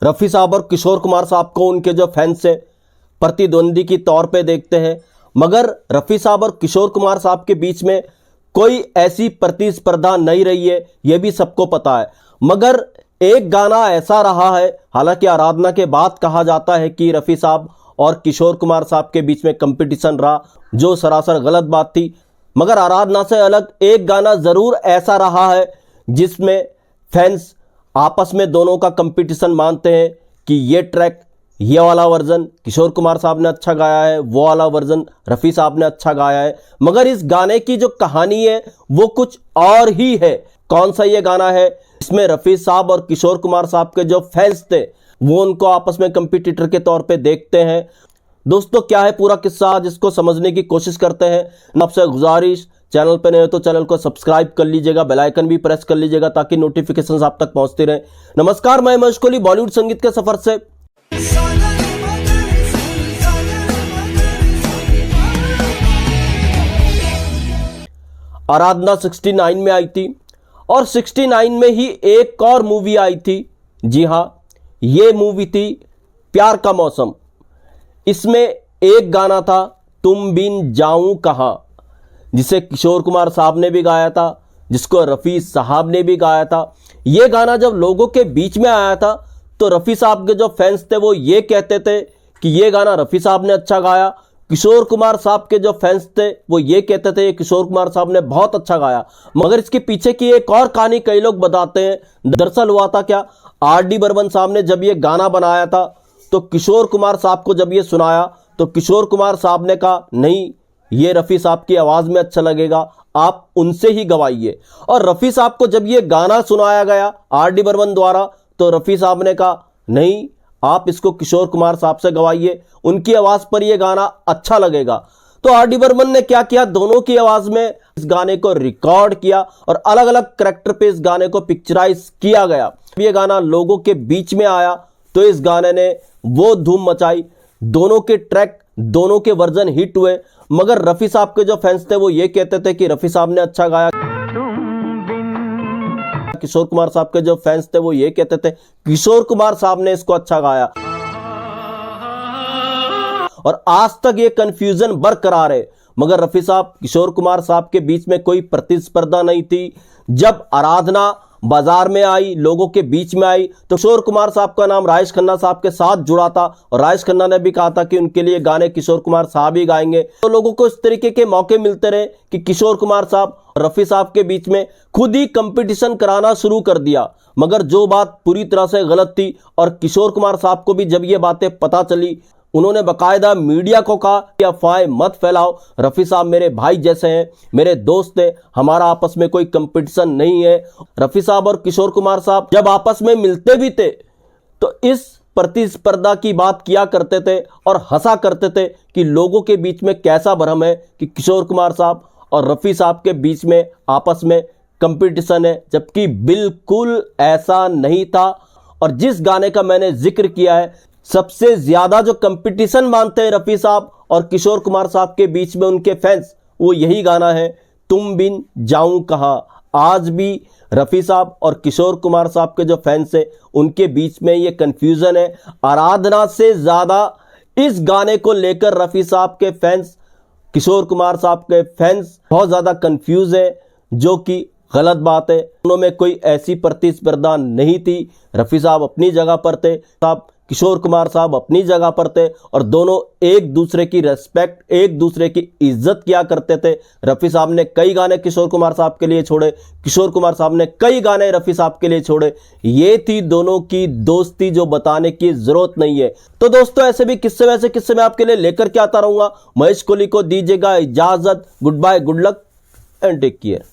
रफ़ी साहब और किशोर कुमार साहब को उनके जो फैंस है प्रतिद्वंदी की तौर पे देखते हैं, मगर रफ़ी साहब और किशोर कुमार साहब के बीच में कोई ऐसी प्रतिस्पर्धा नहीं रही है, ये भी सबको पता है। मगर एक गाना ऐसा रहा है, हालांकि आराधना के बाद कहा जाता है कि रफ़ी साहब और किशोर कुमार साहब के बीच में कंपटीशन रहा, जो सरासर गलत बात थी। मगर आराधना से अलग एक गाना ज़रूर ऐसा रहा है जिसमें फैंस आपस में दोनों का कंपटीशन मानते हैं कि ये ट्रैक, ये वाला वर्जन किशोर कुमार साहब ने अच्छा गाया है, वो वाला वर्जन रफ़ी साहब ने अच्छा गाया है। मगर इस गाने की जो कहानी है वो कुछ और ही है। कौन सा ये गाना है? इसमें रफ़ी साहब और किशोर कुमार साहब के जो फैंस थे वो उनको आपस में कंपटीटर के तौर पे देखते हैं। दोस्तों, क्या है पूरा किस्सा, जिसको समझने की कोशिश करते हैं। आपसे गुजारिश, चैनल पे नए हो तो चैनल को सब्सक्राइब कर लीजिएगा, बेल आइकन भी प्रेस कर लीजिएगा ताकि नोटिफिकेशंस आप तक पहुंचती रहे। नमस्कार, मैं महेश कोहली बॉलीवुड संगीत के सफर से। आराधना 69 में आई थी और 69 में ही एक और मूवी आई थी। जी हां, ये मूवी थी प्यार का मौसम। इसमें एक गाना था तुम बिन जाऊं कहां, जिसे किशोर कुमार साहब ने भी गाया था, जिसको रफ़ी साहब ने भी गाया था। ये गाना जब लोगों के बीच में आया था तो रफ़ी साहब के जो फैंस थे वो ये कहते थे कि ये गाना रफ़ी साहब ने अच्छा गाया। किशोर कुमार साहब के जो फैंस थे वो ये कहते थे किशोर कुमार साहब ने बहुत अच्छा गाया। मगर इसके पीछे की एक और कहानी कई लोग बताते हैं। दरअसल हुआ था क्या, आर.डी. बर्मन साहब ने जब ये गाना बनाया था तो किशोर कुमार साहब को जब ये सुनाया तो किशोर कुमार साहब ने कहा नहीं, ये रफ़ी साहब की आवाज़ में अच्छा लगेगा, आप उनसे ही गवाइए। और रफ़ी साहब को जब ये गाना सुनाया गया आर.डी. बर्मन द्वारा तो रफ़ी साहब ने कहा नहीं, आप इसको किशोर कुमार साहब से गवाइए, उनकी आवाज़ पर यह गाना अच्छा लगेगा। तो आर.डी. बर्मन ने क्या किया, दोनों की आवाज़ में इस गाने को रिकॉर्ड किया और अलग अलग कैरेक्टर पे इस गाने को पिक्चराइज किया गया। ये गाना लोगों के बीच में आया तो इस गाने ने वो धूम मचाई। दोनों के ट्रैक, दोनों के वर्जन हिट हुए। मगर रफ़ी साहब के जो फैंस थे वो ये कहते थे कि रफ़ी साहब ने अच्छा गाया। किशोर कुमार साहब के जो फैंस थे वो ये कहते थे किशोर कुमार साहब ने इसको अच्छा गाया। और आज तक ये कंफ्यूजन बरकरार है। मगर रफ़ी साहब, किशोर कुमार साहब के बीच में कोई प्रतिस्पर्धा नहीं थी। जब आराधना बाजार में आई, लोगों के बीच में आई, तो किशोर कुमार साहब का नाम राजेश खन्ना साहब के साथ जुड़ा था और राजेश खन्ना ने भी कहा था कि उनके लिए गाने किशोर कुमार साहब ही गाएंगे। तो लोगों को इस तरीके के मौके मिलते रहे कि किशोर कुमार साहब और रफ़ी साहब के बीच में खुद ही कंपटीशन कराना शुरू कर दिया। मगर जो बात पूरी तरह से गलत थी और किशोर कुमार साहब को भी जब ये बातें पता चली, उन्होंने बाकायदा मीडिया को कहा कि अफवाहें मत फैलाओ, रफ़ी साहब मेरे भाई जैसे हैं, मेरे दोस्त हैं, हमारा आपस में कोई कंपटीशन नहीं है। रफ़ी साहब और किशोर कुमार साहब जब आपस में मिलते भी थे तो इस प्रतिस्पर्धा की बात किया करते थे और हंसा करते थे कि लोगों के बीच में कैसा भ्रम है कि किशोर कुमार साहब और रफ़ी साहब के बीच में आपस में कंपटीशन है, जबकि बिल्कुल ऐसा नहीं था। और जिस गाने का मैंने जिक्र किया है, सबसे ज्यादा जो कंपटीशन मानते हैं रफ़ी साहब और किशोर कुमार साहब के बीच में उनके फैंस, वो यही गाना है तुम बिन जाऊं कहां। आज भी रफ़ी साहब और किशोर कुमार साहब के जो फैंस हैं उनके बीच में ये कंफ्यूजन है। आराधना से ज्यादा इस गाने को लेकर रफ़ी साहब के फैंस, किशोर कुमार साहब के फैंस बहुत ज्यादा कंफ्यूज है, जो कि गलत बात है। दोनों में कोई ऐसी प्रतिस्पर्धा नहीं थी। रफ़ी साहब अपनी जगह पर थे, साहब किशोर कुमार साहब अपनी जगह पर थे और दोनों एक दूसरे की रेस्पेक्ट, एक दूसरे की इज्जत किया करते थे। रफ़ी साहब ने कई गाने किशोर कुमार साहब के लिए छोड़े, किशोर कुमार साहब ने कई गाने रफ़ी साहब के लिए छोड़े। ये थी दोनों की दोस्ती, जो बताने की जरूरत नहीं है। तो दोस्तों, ऐसे भी किस्से वैसे किस्से मैं आपके लिए लेकर के आता रहूंगा। महेश कोहली को दीजिएगा इजाजत। Good bye, good luck and take care.